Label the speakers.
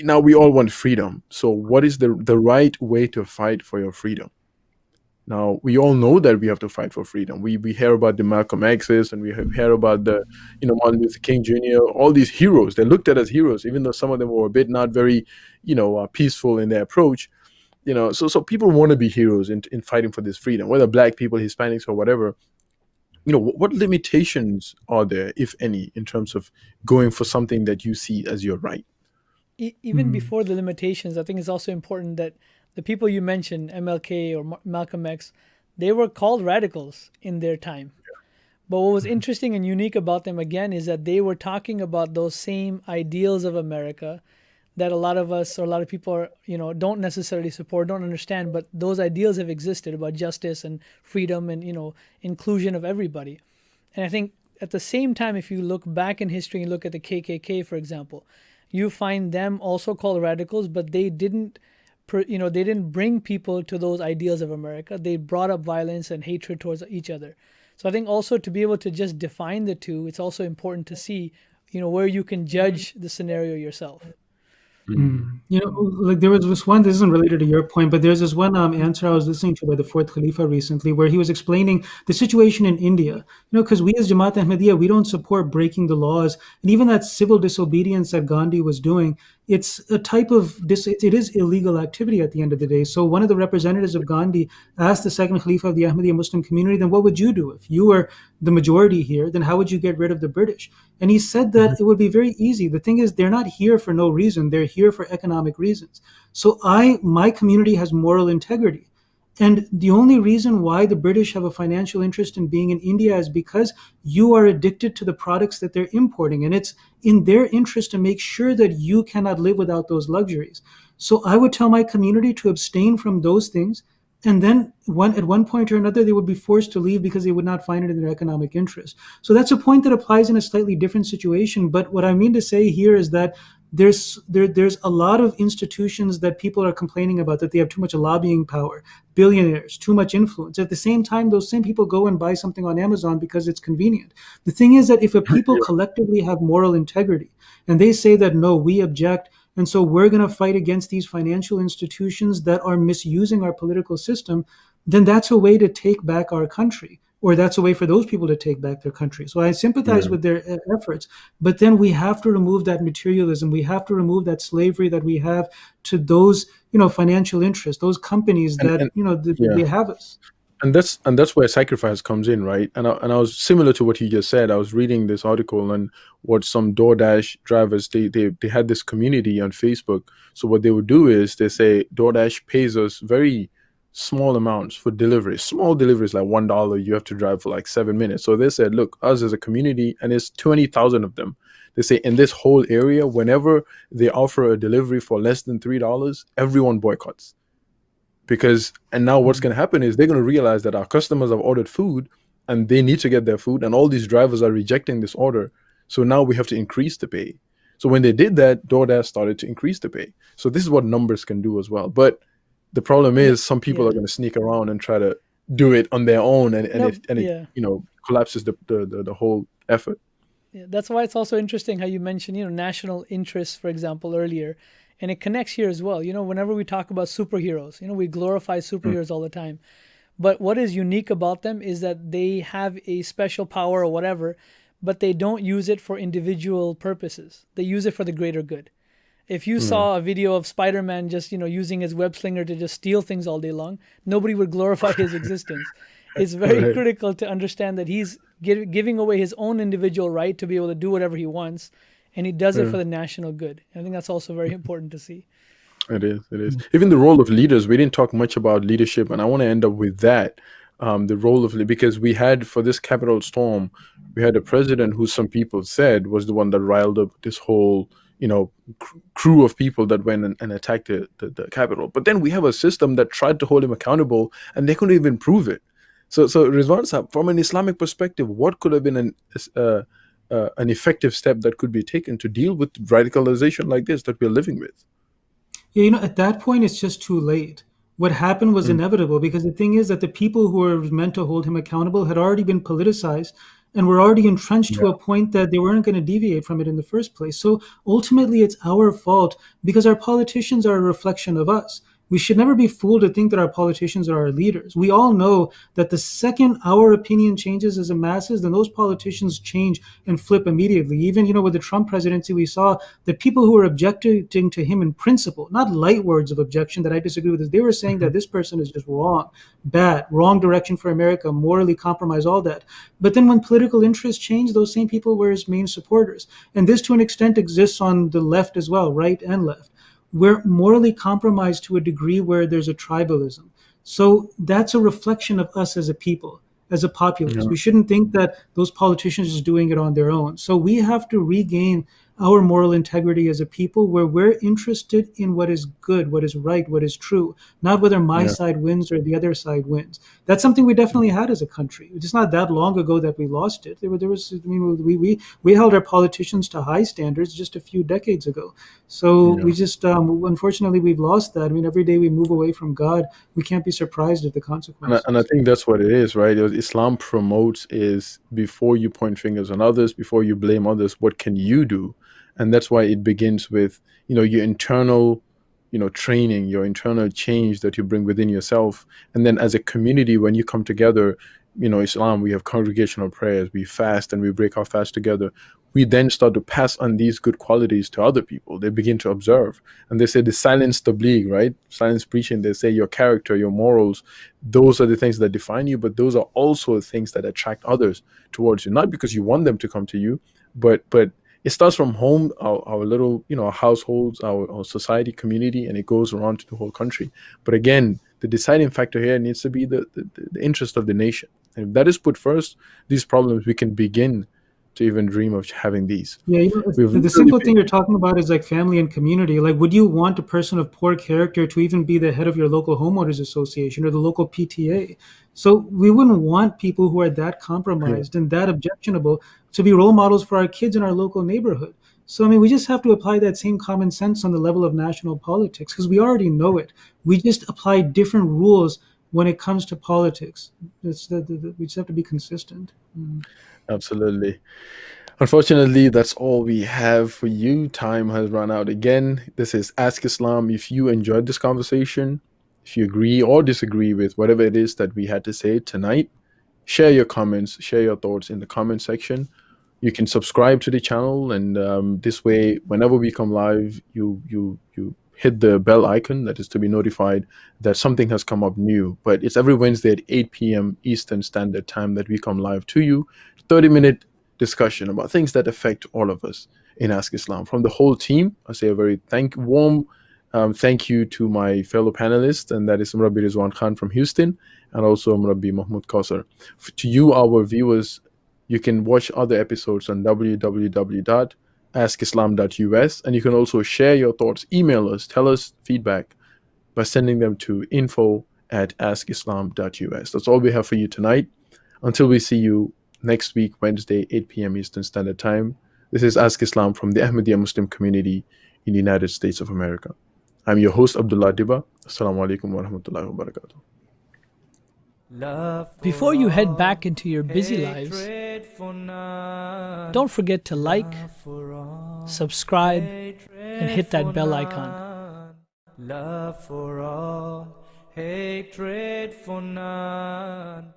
Speaker 1: now we all want freedom. So what is the right way to fight for your freedom? Now we all know that we have to fight for freedom. We hear about the Malcolm X's, and we hear about the Martin Luther King Jr. All these heroes. They're looked at as heroes, even though some of them were a bit not very peaceful in their approach. So people want to be heroes in fighting for this freedom, whether black people, Hispanics, or whatever. What limitations are there, if any, in terms of going for something that you see as your right?
Speaker 2: Even
Speaker 3: Mm.
Speaker 2: before the limitations, I think it's also important that the people you mentioned, MLK or Malcolm X, they were called radicals in their time. But what was
Speaker 3: Mhm.
Speaker 2: interesting and unique about them again is that they were talking about those same ideals of America that a lot of us or a lot of people are, don't necessarily support, don't understand, but those ideals have existed about justice and freedom and, inclusion of everybody. And I think at the same time, if you look back in history and look at the KKK, for example, you find them also called radicals, but they didn't, they didn't bring people to those ideals of America. They brought up violence and hatred towards each other. So I think also to be able to just define the two, it's also important to see, where you can judge the scenario yourself.
Speaker 1: Mhm.
Speaker 3: Mm. Like there was this one. This isn't related to your point, but there's this one answer I was listening to by the fourth Khalifa recently, where he was explaining the situation in India. Because we as Jamaat Ahmadiyya, we don't support breaking the laws, and even that civil disobedience that Gandhi was doing. It's a type of it is illegal activity at the end of the day. So one of the representatives of Gandhi asked the second Khalifa of the Ahmadiyya Muslim community, then what would you do if you were the majority here? Then how would you get rid of the British? And he said
Speaker 1: Mhm.
Speaker 3: that it would be very easy. The thing is, they're not here for no reason. They're here for economic reasons. So my community has moral integrity. And the only reason why the British have a financial interest in being in India is because you are addicted to the products that they're importing. And it's in their interest to make sure that you cannot live without those luxuries. So I would tell my community to abstain from those things. And then at one point or another, they would be forced to leave because they would not find it in their economic interest. So that's a point that applies in a slightly different situation. But what I mean to say here is that there's a lot of institutions that people are complaining about that they have too much lobbying power, billionaires, too much influence. At the same time, those same people go and buy something on Amazon because it's convenient. The thing is that if a people
Speaker 1: Yeah.
Speaker 3: collectively have moral integrity and they say that no, we object, and so we're going to fight against these financial institutions that are misusing our political system, then that's a way to take back our country, or that's a way for those people to take back their country. So I sympathize
Speaker 1: Yeah.
Speaker 3: with their efforts, but then we have to remove that materialism. We have to remove that slavery that we have to those, financial interests, those companies that,
Speaker 1: And yeah.
Speaker 3: they have us.
Speaker 1: And that's where sacrifice comes in, right? And I was similar to what you just said. I was reading this article on what some DoorDash drivers, they had this community on Facebook. So what they would do is they say DoorDash pays us very small amounts for deliveries, small deliveries like $1. You have to drive for like 7 minutes. So they said, look, us as a community, and it's 20,000 of them. They say in this whole area, whenever they offer a delivery for less than $3, everyone boycotts. Because and now what's
Speaker 3: Mm.
Speaker 1: going to happen is they're going to realize that our customers have ordered food and they need to get their food, and all these drivers are rejecting this order. So now we have to increase the pay. So when they did that, DoorDash started to increase the pay. So this is what numbers can do as well. But the problem
Speaker 2: And
Speaker 1: is some people are
Speaker 2: yeah,
Speaker 1: going to sneak around and try to do it on their own, and
Speaker 2: no,
Speaker 1: it
Speaker 2: yeah.
Speaker 1: collapses the whole effort.
Speaker 2: Yeah, that's why it's also interesting how you mentioned, national interests, for example, earlier, and it connects here as well. Whenever we talk about superheroes, we glorify
Speaker 1: Mm.
Speaker 2: superheroes all the time. But what is unique about them is that they have a special power or whatever, but they don't use it for individual purposes. They use it for the greater good. If you
Speaker 1: Mm.
Speaker 2: saw a video of Spider-Man just, using his web slinger to just steal things all day long, nobody would glorify his existence. It's very
Speaker 1: Right.
Speaker 2: critical to understand that he's giving away his own individual right to be able to do whatever he wants, and he does it
Speaker 1: Yeah.
Speaker 2: for the national good. I think that's also very important to see.
Speaker 1: It is. It is.
Speaker 3: Mm.
Speaker 1: Even the role of leaders. We didn't talk much about leadership, and I want to end up with that. The role of because we had for this Capitol storm, we had a president who some people said was the one that riled up this whole crew of people that went and attacked the Capitol. But then we have a system that tried to hold him accountable, and they couldn't even prove it. So Rizwan Sahab, from an Islamic perspective, what could have been an effective step that could be taken to deal with radicalization like this that we're living with?
Speaker 3: Yeah, at that point, it's just too late. What happened was
Speaker 1: Mm.
Speaker 3: inevitable because the thing is that the people who were meant to hold him accountable had already been politicized, and were already entrenched
Speaker 1: Yeah.
Speaker 3: to a point that they weren't going to deviate from it in the first place. So ultimately, it's our fault because our politicians are a reflection of us. We should never be fooled to think that our politicians are our leaders. We all know that the second our opinion changes as a masses, then those politicians change and flip immediately. Even, with the Trump presidency, we saw that people who were objecting to him in principle, not light words of objection that I disagree with, they were saying
Speaker 1: Mhm.
Speaker 3: that this person is just wrong, bad, wrong direction for America, morally compromised, all that. But then when political interests change, those same people were his main supporters. And this, to an extent, exists on the left as well, right and left. We're morally compromised to a degree where there's a tribalism. So that's a reflection of us as a people, as a populace.
Speaker 1: Yeah.
Speaker 3: We shouldn't think that those politicians are just doing it on their own. So we have to regain our moral integrity as a people where we're interested in what is good, what is right, what is true, not whether my
Speaker 1: Yeah.
Speaker 3: side wins or the other side wins. That's something we definitely had as a country. It's not that long ago that we lost it. There was, I mean, we held our politicians to high standards just a few decades ago. So
Speaker 1: Yeah.
Speaker 3: we just, unfortunately, we've lost that. I mean, every day we move away from God, we can't be surprised at the
Speaker 1: And I
Speaker 3: consequences.
Speaker 1: think that's what it is, right? Islam promotes is before you point fingers on others, before you blame others, what can you do? And that's why it begins with, your internal, training, your internal change that you bring within yourself. And then as a community, when you come together, Islam, we have congregational prayers, we fast and we break our fast together. We then start to pass on these good qualities to other people. They begin to observe. And they say the silence tabligh, right? Silence preaching, they say your character, your morals, those are the things that define you, but those are also the things that attract others towards you, not because you want them to come to you, but it starts from home, our little, our households, our society, community, and it goes around to the whole country. But again, the deciding factor here needs to be the interest of the nation, and if that is put first, these problems, we can begin to even dream of having these.
Speaker 3: Yeah,
Speaker 1: We've
Speaker 3: the
Speaker 1: literally
Speaker 3: simple
Speaker 1: been,
Speaker 3: thing you're talking about is like family and community. Like, would you want a person of poor character to even be the head of your local homeowners association or the local PTA? So we wouldn't want people who are that
Speaker 1: yeah,
Speaker 3: compromised and that objectionable to be role models for our kids in our local neighborhood. So I mean, we just have to apply that same common sense on the level of national politics because we already know it. We just apply different rules when it comes to politics. We just have to be consistent. Mm.
Speaker 1: absolutely. Unfortunately, that's all we have for you. Time has run out again. This is Ask Islam. If you enjoyed this conversation, if you agree or disagree with whatever it is that we had to say tonight, share your comments, share your thoughts in the comment section. You can subscribe to the channel, and this way, whenever we come live, you hit the bell icon, that is to be notified that something has come up new. But it's every Wednesday at 8 p.m. Eastern Standard Time that we come live to you. 30-minute discussion about things that affect all of us in Ask Islam. From the whole team, I say a very warm thank you to my fellow panelists, and that is Murabi Rizwan Khan from Houston, and also Murabi Mahmoud Kausar. To you, our viewers, you can watch other episodes on www.askislam.us, and you can also share your thoughts, email us, tell us feedback by sending them to info@askislam.us. That's all we have for you tonight. Until we see you next week, Wednesday, 8 p.m. Eastern Standard Time, this is Ask Islam from the Ahmadiyya Muslim community in the United States of America. I'm your host, Abdullah Diba. Assalamu alaikum wa rahmatullahi wa barakatuh.
Speaker 4: Love
Speaker 2: Before
Speaker 4: for
Speaker 2: you head
Speaker 4: all,
Speaker 2: back into your busy lives,
Speaker 4: hatred for none.
Speaker 2: don't forget to like,
Speaker 4: Love for all,
Speaker 2: subscribe, and
Speaker 4: hatred
Speaker 2: hit
Speaker 4: for
Speaker 2: that bell icon.
Speaker 4: none. Love for all, hatred for none.